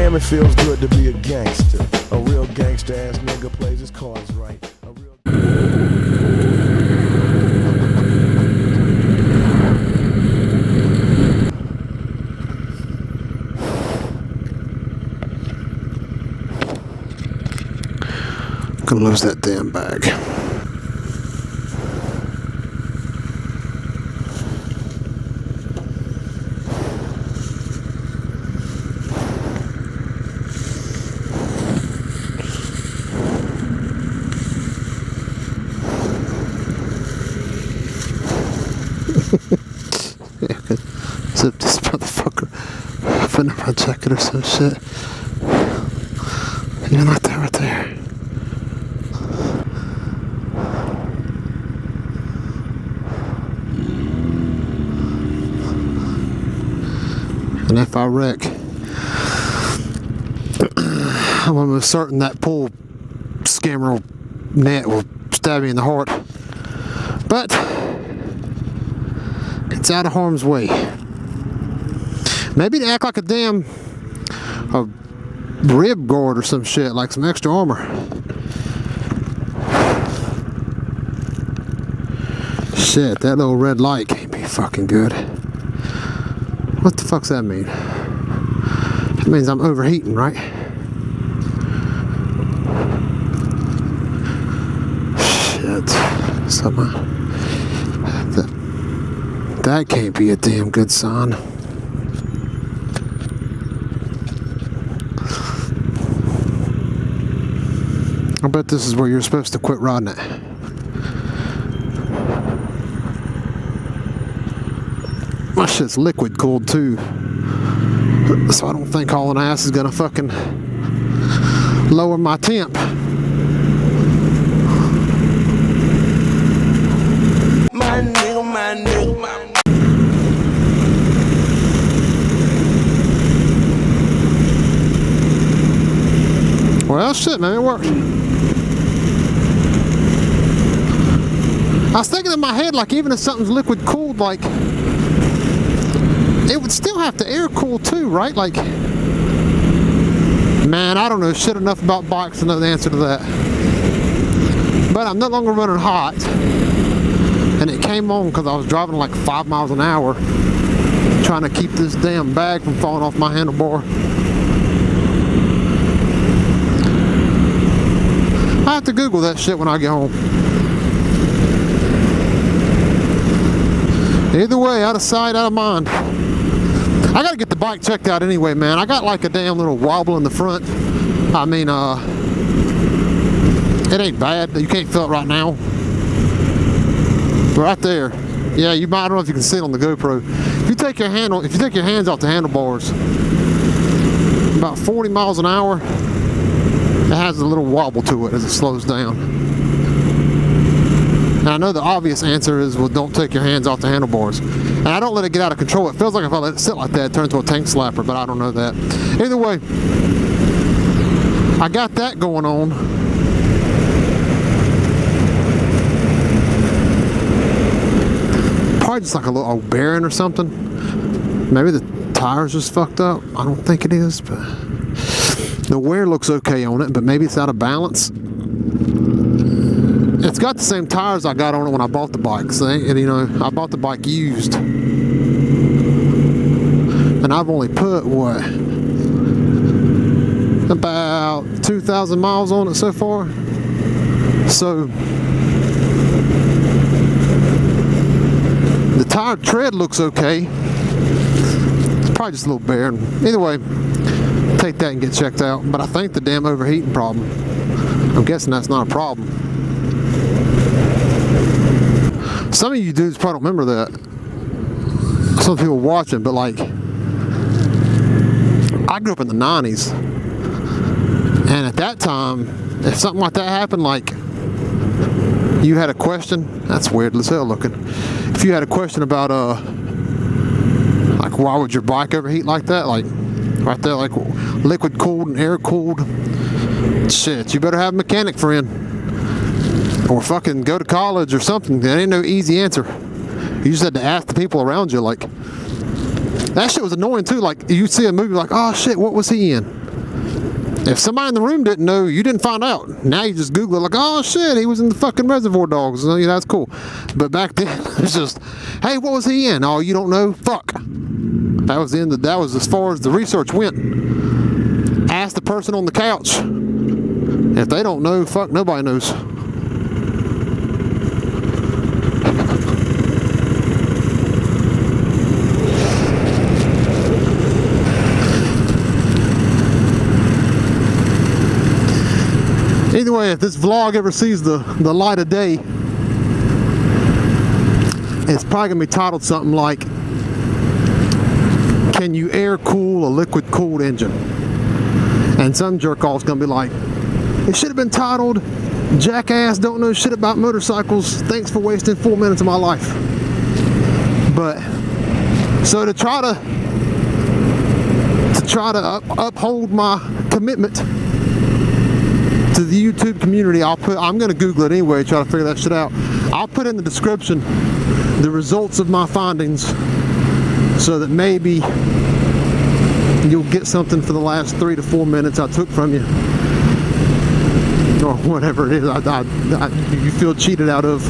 Damn, it feels good to be a gangster. A real gangster ass nigga plays his cards right. A real Gonna lose that damn bag. Zip this motherfucker up into my jacket or some shit. You're not there, right there. And if I wreck, I'm almost certain that pull scammer net will stab me in the heart. But it's out of harm's way. Maybe to act like a damn rib guard or some shit, like some extra armor. Shit, that little red light can't be fucking good. What the fuck's that mean? That means I'm overheating, right? Shit. That can't be a damn good sign. I bet this is where you're supposed to quit riding it. My shit's liquid cooled too, so I don't think hauling ass is gonna fucking lower my temp. my nigga, my nigga, my Well, shit, man, it worked. I was thinking in my head, like, even if something's liquid cooled, like, it would still have to air cool too, right? Like, man, I don't know shit enough about bikes to know the answer to that. But I'm no longer running hot. And it came on because I was driving like 5 miles an hour, trying to keep this damn bag from falling off my handlebar. I have to Google that shit when I get home. Either way, out of sight, out of mind. I gotta get the bike checked out anyway, man. I got like a damn little wobble in the front. I mean, it ain't bad. You can't feel it right now. Right there. Yeah, you might. I don't know if you can see it on the GoPro. If you take your hands off the handlebars, about 40 miles an hour, it has a little wobble to it as it slows down. Now, I know the obvious answer is, well, don't take your hands off the handlebars. And I don't let it get out of control. It feels like if I let it sit like that, it turns into a tank slapper, but I don't know that. Either way, I got that going on. Probably just like a little old bearing or something. Maybe the tire's just fucked up. I don't think it is, but the wear looks okay on it, but maybe it's out of balance. It's got the same tires I got on it when I bought the bike. So, and you know, I bought the bike used. And I've only put, what, about 2,000 miles on it so far. So, the tire tread looks okay. It's probably just a little bare. Either way, take that and get checked out. But I think the damn overheating problem, I'm guessing that's not a problem. Some of you dudes probably don't remember that. Some people watching, but like, I grew up in the 90s. And at that time, if something like that happened, like you had a question, that's weird as hell looking. If you had a question about, like, why would your bike overheat like that? Like, right there, like liquid cooled and air cooled. Shit, you better have a mechanic friend. Or fucking go to college or something. That ain't no easy answer. You just had to ask the people around you. Like, that shit was annoying too. Like, you'd see a movie like, oh shit, what was he in? If somebody in the room didn't know, you didn't find out. Now you just Google it like, oh shit, he was in the fucking Reservoir Dogs. So, yeah, that's cool. But back then, it's just, hey, what was he in? Oh, you don't know? Fuck. That was the end of, that was as far as the research went. Ask the person on the couch. If they don't know, fuck, nobody knows. Either way, if this vlog ever sees the light of day, it's probably gonna be titled something like, can you air cool a liquid cooled engine? And some jerk off's gonna be like, it should have been titled, Jackass Don't Know Shit About Motorcycles, Thanks for Wasting 4 minutes of my life. But so to try to uphold my commitment to the YouTube community, I'm gonna Google it anyway, try to figure that shit out. I'll put in the description the results of my findings so that maybe you'll get something for the last 3 to 4 minutes I took from you, or whatever it is you feel cheated out of.